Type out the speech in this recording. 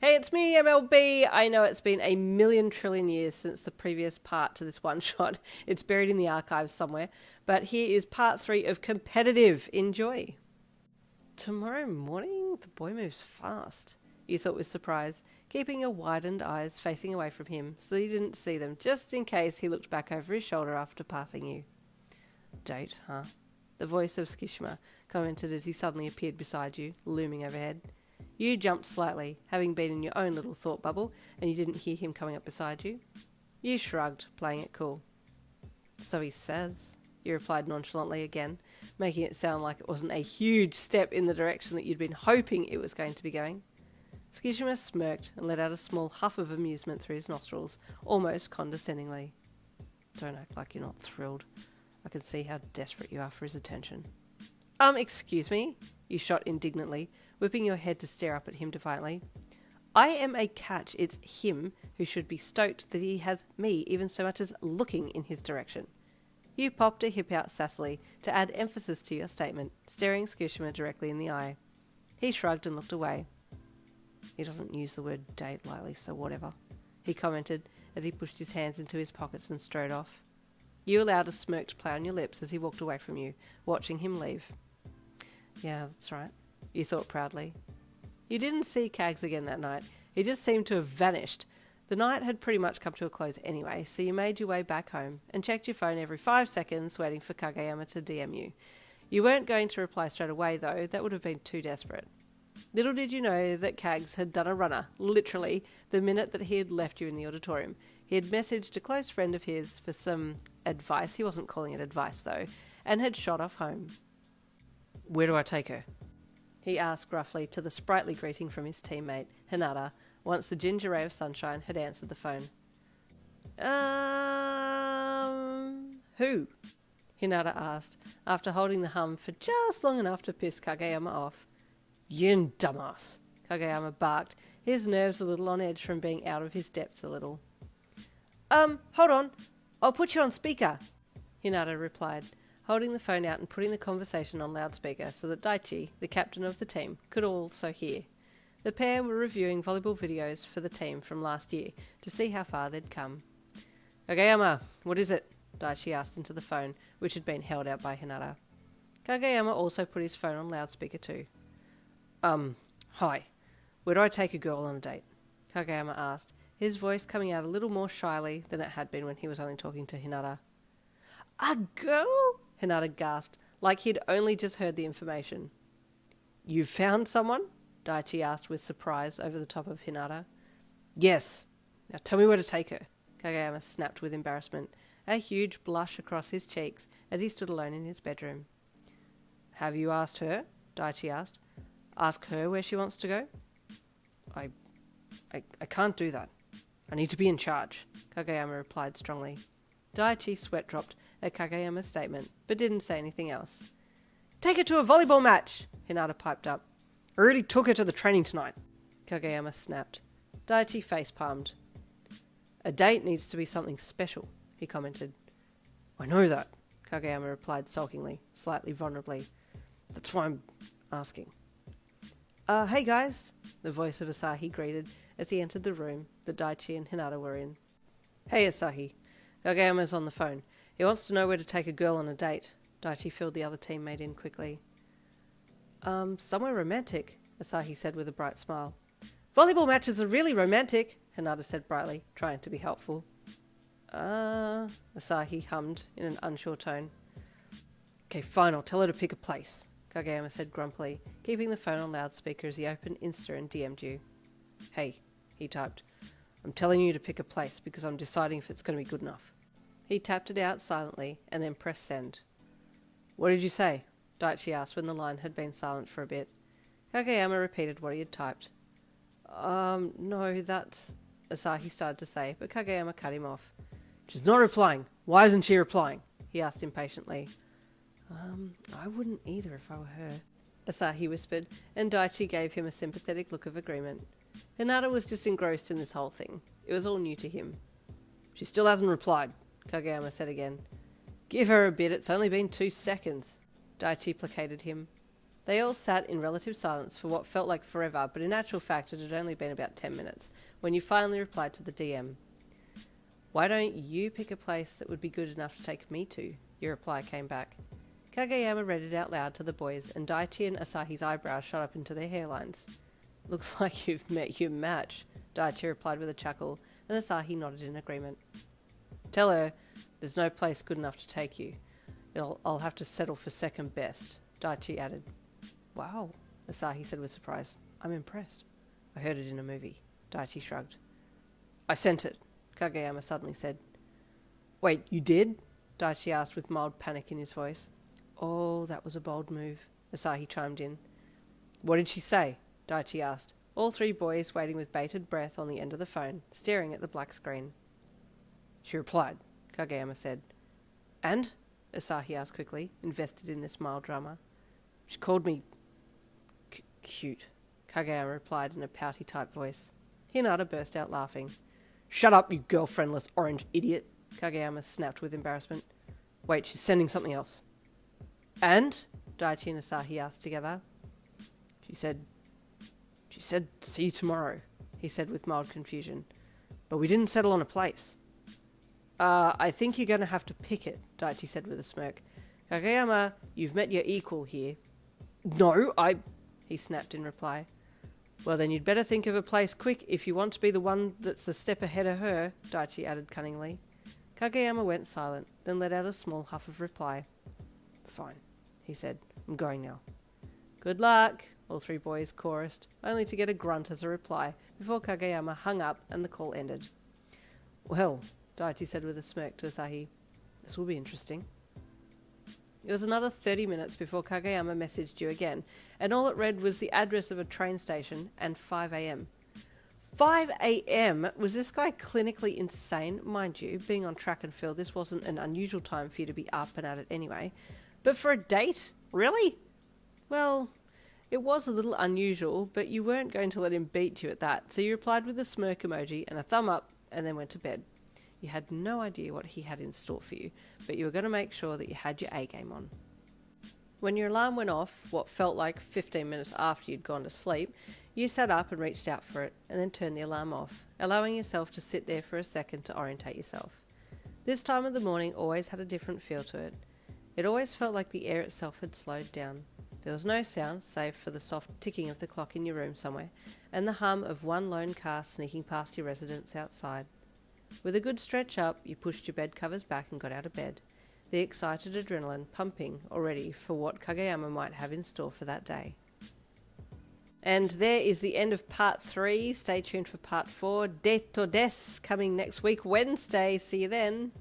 Hey, it's me, MLB. I know it's been a million trillion years since the previous part to this one shot. It's buried in the archives somewhere. But here is part 3 of Competitive. Enjoy. Tomorrow morning, the boy moves fast, you thought with surprise, keeping your widened eyes facing away from him so that he didn't see them, just in case he looked back over his shoulder after passing you. Date, huh? The voice of Tsukishima commented as he suddenly appeared beside you, looming overhead. You jumped slightly, having been in your own little thought bubble, and you didn't hear him coming up beside you. You shrugged, playing it cool. So he says, you replied nonchalantly again, making it sound like it wasn't a huge step in the direction that you'd been hoping it was going to be going. Tsukishima smirked and let out a small huff of amusement through his nostrils, almost condescendingly. Don't act like you're not thrilled. I can see how desperate you are for his attention. Excuse me? You shot indignantly, whipping your head to stare up at him defiantly. I am a catch. It's him who should be stoked that he has me even so much as looking in his direction. You popped a hip out sassily to add emphasis to your statement, staring Tsukishima directly in the eye. He shrugged and looked away. He doesn't use the word date lightly, so whatever, he commented as he pushed his hands into his pockets and strode off. You allowed a smirk to play on your lips as he walked away from you, watching him leave. Yeah, that's right, you thought proudly. You didn't see Kags again that night. He just seemed to have vanished. The night had pretty much come to a close anyway, so you made your way back home and checked your phone every 5 seconds waiting for Kagayama to DM you. You weren't going to reply straight away though, that would have been too desperate. Little did you know that Kags had done a runner, literally, the minute that he had left you in the auditorium. He had messaged a close friend of his for some advice, he wasn't calling it advice though, and had shot off home. Where do I take her? He asked gruffly to the sprightly greeting from his teammate, Hinata, once the ginger ray of sunshine had answered the phone. Who? Hinata asked, after holding the hum for just long enough to piss Kagayama off. Yin dumbass, Kagayama barked, his nerves a little on edge from being out of his depths a little. Hold on, I'll put you on speaker, Hinata replied, holding the phone out and putting the conversation on loudspeaker so that Daichi, the captain of the team, could also hear. The pair were reviewing volleyball videos for the team from last year to see how far they'd come. Kagayama, what is it? Daichi asked into the phone, which had been held out by Hinata. Kagayama also put his phone on loudspeaker too. Hi. Where do I take a girl on a date? Kagayama asked, his voice coming out a little more shyly than it had been when he was only talking to Hinata. A girl? Hinata gasped, like he'd only just heard the information. You found someone? Daichi asked with surprise over the top of Hinata. Yes. Now tell me where to take her, Kagayama snapped with embarrassment, a huge blush across his cheeks as he stood alone in his bedroom. Have you asked her? Daichi asked. Ask her where she wants to go? I can't do that. I need to be in charge, Kagayama replied strongly. Daichi sweat dropped at Kagayama's statement, but didn't say anything else. Take her to a volleyball match, Hinata piped up. I already took her to the training tonight, Kagayama snapped. Daichi face-palmed. A date needs to be something special, he commented. I know that, Kagayama replied sulkingly, slightly vulnerably. That's why I'm asking. Hey guys, the voice of Asahi greeted as he entered the room that Daichi and Hinata were in. Hey Asahi, Kagayama's on the phone. He wants to know where to take a girl on a date. Daichi filled the other teammate in quickly. Somewhere romantic, Asahi said with a bright smile. Volleyball matches are really romantic, Hinata said brightly, trying to be helpful. Asahi hummed in an unsure tone. Okay, fine, I'll tell her to pick a place, Kagayama said grumpily, keeping the phone on loudspeaker as he opened Insta and DM'd you. Hey, he typed. I'm telling you to pick a place because I'm deciding if it's going to be good enough. He tapped it out silently and then pressed send. What did you say? Daichi asked when the line had been silent for a bit. Kagayama repeated what he had typed. No, that's... Asahi started to say, but Kagayama cut him off. She's not replying. Why isn't she replying? He asked impatiently. I wouldn't either if I were her, Asahi whispered, and Daichi gave him a sympathetic look of agreement. Hinata was just engrossed in this whole thing. It was all new to him. She still hasn't replied, Kagayama said again. Give her a bit, it's only been 2 seconds. Daichi placated him. They all sat in relative silence for what felt like forever, but in actual fact it had only been about 10 minutes, when you finally replied to the DM. "Why don't you pick a place that would be good enough to take me to?" Your reply came back. Kagayama read it out loud to the boys, and Daichi and Asahi's eyebrows shot up into their hairlines. "Looks like you've met your match," Daichi replied with a chuckle, and Asahi nodded in agreement. "Tell her there's no place good enough to take you. I'll have to settle for second best," Daichi added. "Wow," Asahi said with surprise. "I'm impressed." "I heard it in a movie," Daichi shrugged. "I sent it," Kagayama suddenly said. "Wait, you did?" Daichi asked with mild panic in his voice. "Oh, that was a bold move," Asahi chimed in. "What did she say?" Daichi asked, all three boys waiting with bated breath on the end of the phone, staring at the black screen. "She replied," Kagayama said. "And?" Asahi asked quickly, invested in this mild drama. "She called me cute," Kagayama replied in a pouty-type voice. Hinata burst out laughing. "Shut up, you girlfriendless orange idiot," Kagayama snapped with embarrassment. "Wait, she's sending something else." "And?" Daichi and Asahi asked together. She said, "See you tomorrow," he said with mild confusion. "But we didn't settle on a place." I think you're going to have to pick it," Daichi said with a smirk. "Kagayama, you've met your equal here." "No, he snapped in reply. "Well, then you'd better think of a place quick if you want to be the one that's a step ahead of her," Daichi added cunningly. Kagayama went silent, then let out a small huff of reply. "Fine," he said. "I'm going now." "Good luck," all three boys chorused, only to get a grunt as a reply before Kagayama hung up and the call ended. "Well," Daichi said with a smirk to Asahi, "this will be interesting." It was another 30 minutes before Kagayama messaged you again, and all it read was the address of a train station and 5 a.m. 5 a.m? Was this guy clinically insane? Mind you, being on track and field, this wasn't an unusual time for you to be up and at it anyway. But for a date? Really? Well, it was a little unusual, but you weren't going to let him beat you at that, so you replied with a smirk emoji and a thumb up, and then went to bed. You had no idea what he had in store for you, but you were going to make sure that you had your A-game on. When your alarm went off, what felt like 15 minutes after you'd gone to sleep, you sat up and reached out for it, and then turned the alarm off, allowing yourself to sit there for a second to orientate yourself. This time of the morning always had a different feel to it. It always felt like the air itself had slowed down. There was no sound, save for the soft ticking of the clock in your room somewhere, and the hum of one lone car sneaking past your residence outside. With a good stretch up, you pushed your bed covers back and got out of bed, the excited adrenaline pumping already for what Kagayama might have in store for that day. And there is the end of part 3. Stay tuned for part 4. Deto des, coming next week, Wednesday. See you then.